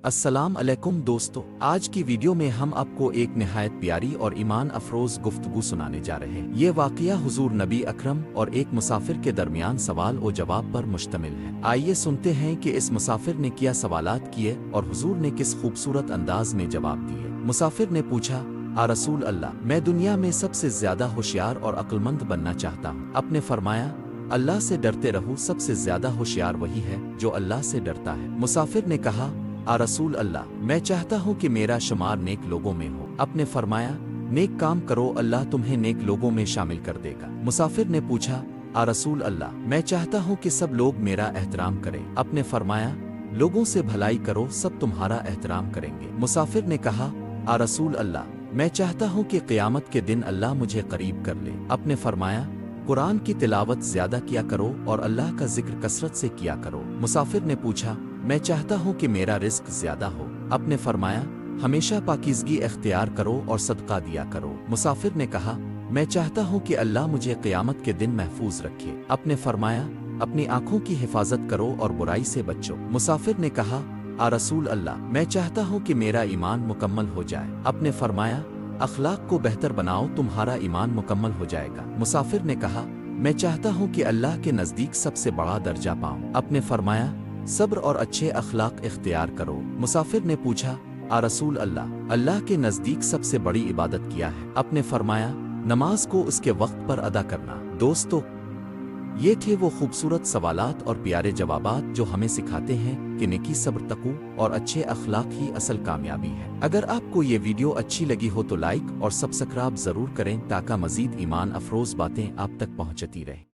अस्सलाम अलैकुम दोस्तों, आज की वीडियो में हम आपको एक निहायत प्यारी और ईमान अफरोज गुफ्तगू सुनाने जा रहे हैं। ये वाक़या हुजूर नबी अकरम और एक मुसाफिर के दरमियान सवाल और जवाब पर मुश्तमिल है। आइए सुनते हैं कि इस मुसाफिर ने क्या सवालात किए और हुजूर ने किस खूबसूरत अंदाज में जवाब दिए। मुसाफिर ने पूछा, आ रसूल अल्लाह, मैं दुनिया में सबसे ज्यादा होशियार और अक्लमंद बनना चाहता हूँ। आपने फरमाया, अल्लाह से डरते रहो, सबसे ज्यादा होशियार वही है जो अल्लाह से डरता है। मुसाफिर ने कहा, आ रसूल अल्लाह, मैं चाहता हूँ कि मेरा शुमार नेक लोगों में हो। आपने फरमाया, नेक काम करो, अल्लाह तुम्हें नेक लोगों में शामिल कर देगा। मुसाफिर ने पूछा, आ रसूल अल्लाह, मैं चाहता हूँ कि सब लोग मेरा एहतराम करें। आपने फरमाया, लोगों से भलाई करो, सब तुम्हारा एहतराम करेंगे। मुसाफिर ने कहा, आ रसूल अल्लाह, मैं चाहता हूँ कि क़यामत के दिन अल्लाह मुझे करीब कर ले। आपने फरमाया, कुरान की तिलावत ज्यादा किया करो और अल्लाह का जिक्र कसरत से किया करो। मुसाफिर ने पूछा, मैं चाहता हूँ कि मेरा रिस्क ज्यादा हो। आपने फरमाया, हमेशा पाकीज़गी इख्तियार करो और सदका दिया करो। मुसाफिर ने कहा, मैं चाहता हूँ कि अल्लाह मुझे क़यामत के दिन महफूज रखे। आपने फरमाया, अपनी आंखों की हिफाजत करो और बुराई से बचो। मुसाफिर ने कहा, आ रसूल अल्लाह, मैं चाहता हूँ कि मेरा ईमान मुकम्मल हो जाए। आपने फरमाया, अखलाक को बेहतर बनाओ, तुम्हारा ईमान मुकम्मल हो जाएगा। मुसाफिर ने कहा, मैं चाहता हूँ कि अल्लाह के नज़दीक सबसे बड़ा दर्जा पाऊँ। आपने फरमाया, सब्र और अच्छे अखलाक इख्तियार करो। मुसाफिर ने पूछा, आ रसूल अल्लाह, अल्लाह के नज़दीक सबसे बड़ी इबादत क्या है? आपने फरमाया, नमाज को उसके वक्त पर अदा करना। दोस्तों, ये थे वो खूबसूरत सवालात और प्यारे जवाबात जो हमें सिखाते हैं कि नेकी, सब्र, तकू और अच्छे अखलाक ही असल कामयाबी है। अगर आपको ये वीडियो अच्छी लगी हो तो लाइक और सब्सक्राइब जरूर करें ताकि मजीद ईमान अफरोज बातें आप तक पहुंचती रहें।